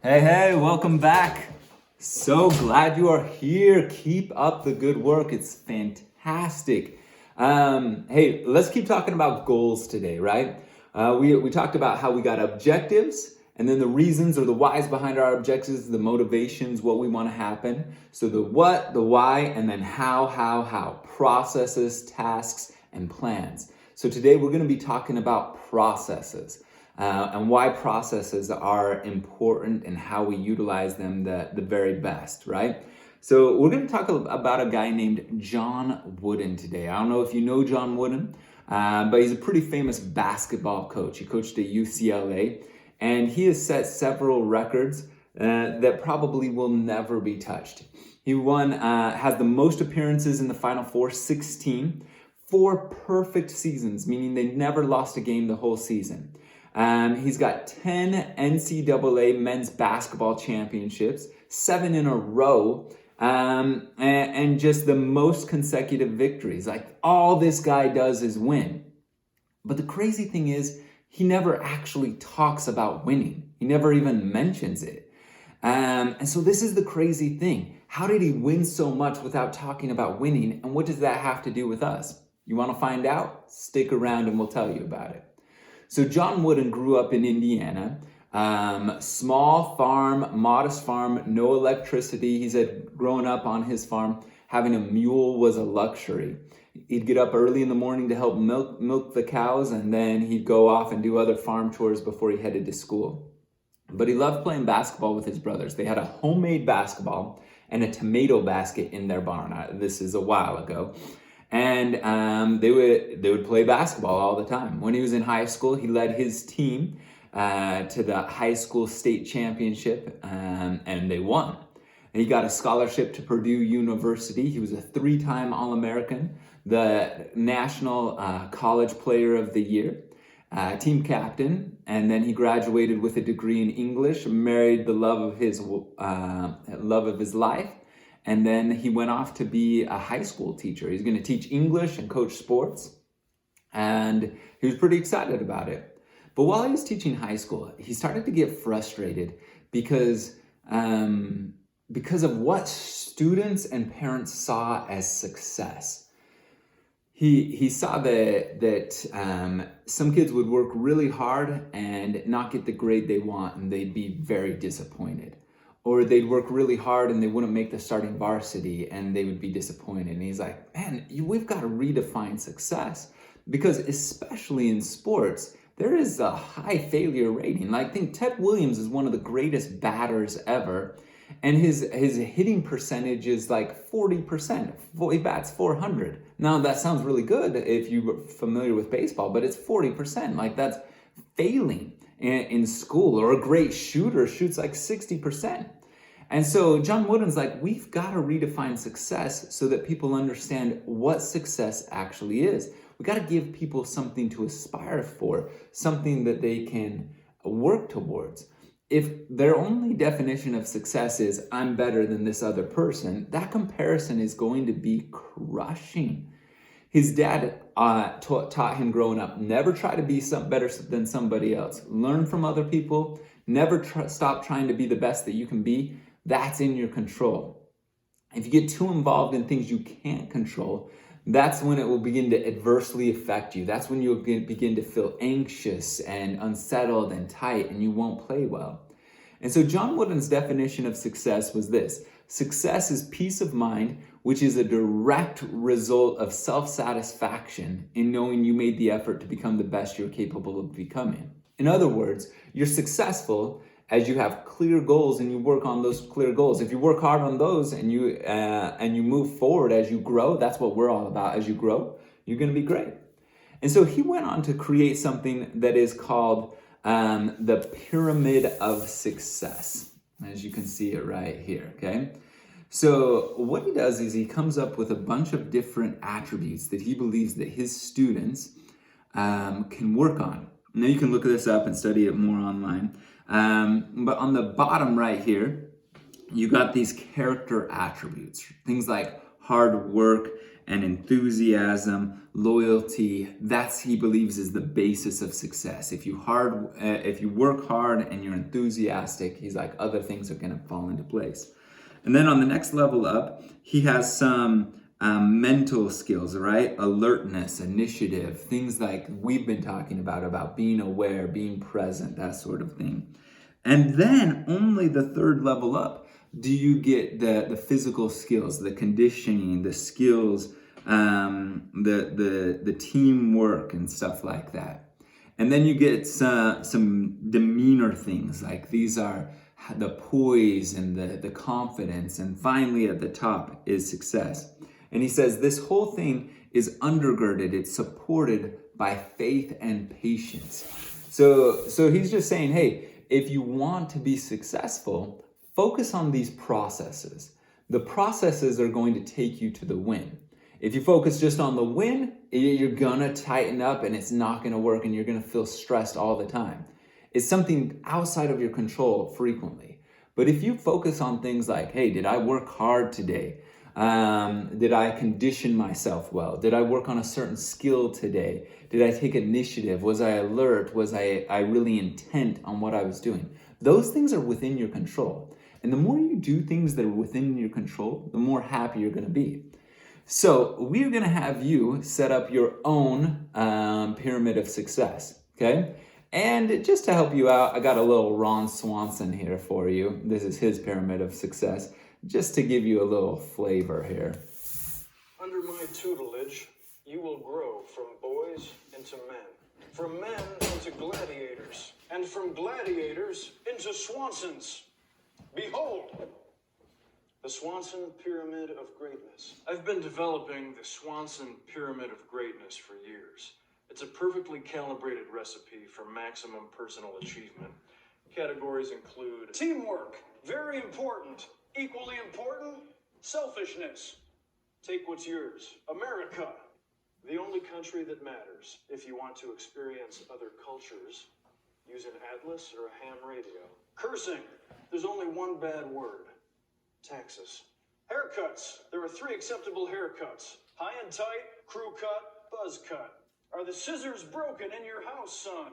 Hey, welcome back. So glad you are here. Keep up the good work. It's fantastic. Hey, let's keep talking about goals today, right? We talked about how we got objectives and then the reasons or the whys behind our objectives, the motivations, what we want to happen. So the what, the why, and then how. Processes, tasks, and plans. So today we're going to be talking about processes. And why processes are important and how we utilize them the very best, right? So we're going to talk about a guy named John Wooden today. I don't know if you know John Wooden, but he's a pretty famous basketball coach. He coached at UCLA, and he has set several records that probably will never be touched. He has the most appearances in the Final Four, 16, 4 perfect seasons, meaning they never lost a game the whole season. He's got 10 NCAA men's basketball championships, 7 in a row, and just the most consecutive victories. Like, all this guy does is win. But the crazy thing is, he never actually talks about winning. He never even mentions it. And so this is the crazy thing. How did he win so much without talking about winning? And what does that have to do with us? You want to find out? Stick around and we'll tell you about it. So John Wooden grew up in Indiana, small farm, modest farm, no electricity. He said growing up on his farm, having a mule was a luxury. He'd get up early in the morning to help milk the cows, and then he'd go off and do other farm chores before he headed to school. But he loved playing basketball with his brothers. They had a homemade basketball and a tomato basket in their barn. This is a while ago. And they would play basketball all the time. When he was in high school, he led his team to the high school state championship, and they won. And he got a scholarship to Purdue University. He was a 3-time All-American, the National College Player of the Year, team captain, and then he graduated with a degree in English, married the love of his life. And then he went off to be a high school teacher. He's going to teach English and coach sports. And he was pretty excited about it. But while he was teaching high school, he started to get frustrated because of what students and parents saw as success. He saw that some kids would work really hard and not get the grade they want, and they'd be very disappointed. Or they'd work really hard and they wouldn't make the starting varsity and they would be disappointed. And he's like, man, we've got to redefine success, because especially in sports, there is a high failure rating. Like, I think Ted Williams is one of the greatest batters ever, and his hitting percentage is like 40%. He bats 400. Now, that sounds really good if you're familiar with baseball, but it's 40%. Like, that's failing in school. Or a great shooter shoots like 60%. And so John Wooden's like, we've got to redefine success so that people understand what success actually is. We got to give people something to aspire for, something that they can work towards. If their only definition of success is I'm better than this other person, that comparison is going to be crushing. His dad taught him growing up, never try to be better than somebody else. Learn from other people. Never stop trying to be the best that you can be. That's in your control. If you get too involved in things you can't control, that's when it will begin to adversely affect you. That's when you'll begin to feel anxious and unsettled and tight, and you won't play well. And so John Wooden's definition of success was this: success is peace of mind, which is a direct result of self-satisfaction in knowing you made the effort to become the best you're capable of becoming. In other words, you're successful as you have clear goals and you work on those clear goals. If you work hard on those and you move forward as you grow, that's what we're all about. As you grow, you're going to be great. And so he went on to create something that is called the Pyramid of Success. As you can see it right here, okay? So what he does is he comes up with a bunch of different attributes that he believes that his students can work on. Now you can look this up and study it more online. But on the bottom right here, you got these character attributes, things like hard work and enthusiasm, loyalty. That's, he believes, is the basis of success. If you work hard and you're enthusiastic, he's like, other things are going to fall into place. And then on the next level up, he has some mental skills, right? Alertness, initiative, things like we've been talking about being aware, being present, that sort of thing. And then only the third level up do you get the physical skills, the conditioning, the skills, the teamwork and stuff like that. And then you get some demeanor things, like these are the poise and the confidence. And finally at the top is success. And he says this whole thing is undergirded, it's supported by faith and patience. So he's just saying, hey, if you want to be successful, focus on these processes. The processes are going to take you to the win. If you focus just on the win, you're gonna tighten up and it's not gonna work and you're gonna feel stressed all the time. It's something outside of your control frequently. But if you focus on things like, hey, did I work hard today? Did I condition myself well? Did I work on a certain skill today? Did I take initiative? Was I alert? Was I really intent on what I was doing? Those things are within your control. And the more you do things that are within your control, the more happy you're going to be. So we're going to have you set up your own pyramid of success, okay? And just to help you out, I got a little Ron Swanson here for you. This is his pyramid of success, just to give you a little flavor here. Under my tutelage, you will grow from boys into men, from men into gladiators, and from gladiators into Swansons. Behold, the Swanson Pyramid of Greatness. I've been developing the Swanson Pyramid of Greatness for years. It's a perfectly calibrated recipe for maximum personal achievement. Categories include teamwork, very important. Equally important, selfishness. Take what's yours. America, the only country that matters. If you want to experience other cultures, use an atlas or a ham radio. Cursing, there's only one bad word. Taxes. Haircuts, there are 3 acceptable haircuts. High and tight, crew cut, buzz cut. Are the scissors broken in your house, son?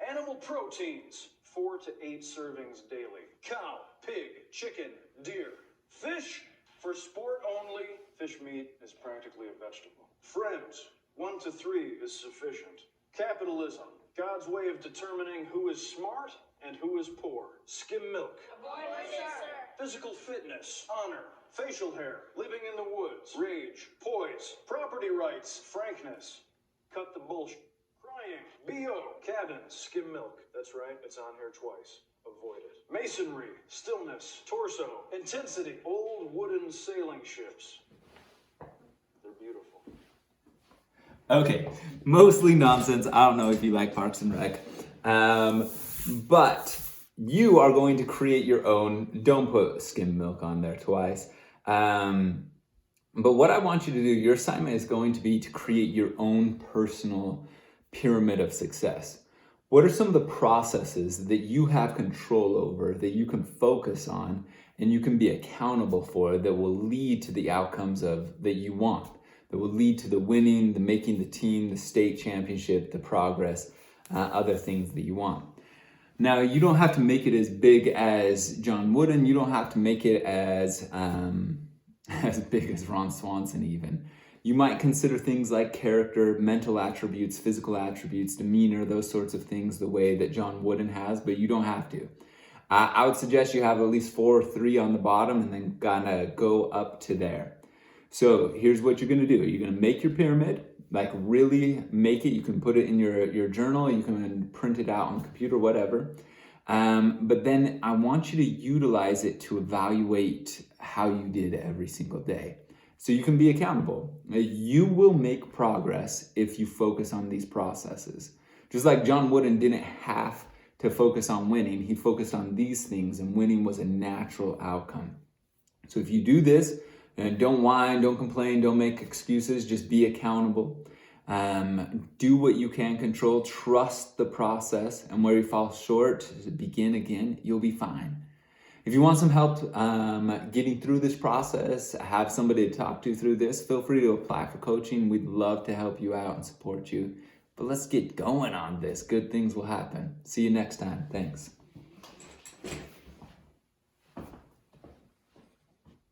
Animal proteins, 4 to 8 servings daily. Cow, pig, chicken, deer. Fish, for sport only. Fish meat is practically a vegetable. Friends, 1 to 3 is sufficient. Capitalism, God's way of determining who is smart and who is poor. Skim milk. Physical fitness, honor, facial hair, living in the woods, rage, poise, property rights, frankness. Cut the bullshit. Crying, BO, cabins, skim milk. That's right, it's on here twice. Avoid it. Masonry, stillness, torso, intensity, old wooden sailing ships. They're beautiful. Okay, mostly nonsense. I don't know if you like Parks and Rec. But you are going to create your own. Don't put skim milk on there twice. But what I want you to do, your assignment is going to be to create your own personal pyramid of success. What are some of the processes that you have control over, that you can focus on, and you can be accountable for, that will lead to the outcomes that you want, that will lead to the winning, the making the team, the state championship, the progress, other things that you want. Now, you don't have to make it as big as John Wooden. You don't have to make it as big as Ron Swanson even. You might consider things like character, mental attributes, physical attributes, demeanor, those sorts of things, the way that John Wooden has, but you don't have to. I would suggest you have at least 4 or 3 on the bottom and then kind of go up to there. So here's what you're going to do. You're going to make your pyramid, like really make it. You can put it in your journal. You can print it out on the computer, whatever. But then I want you to utilize it to evaluate how you did every single day. So you can be accountable. You will make progress if you focus on these processes. Just like John Wooden didn't have to focus on winning, he focused on these things, and winning was a natural outcome. So if you do this, and don't whine, don't complain, don't make excuses, just be accountable. Do what you can control, trust the process, and where you fall short, begin again, you'll be fine. If you want some help getting through this process, have somebody to talk to through this, feel free to apply for coaching. We'd love to help you out and support you. But let's get going on this. Good things will happen. See you next time. Thanks.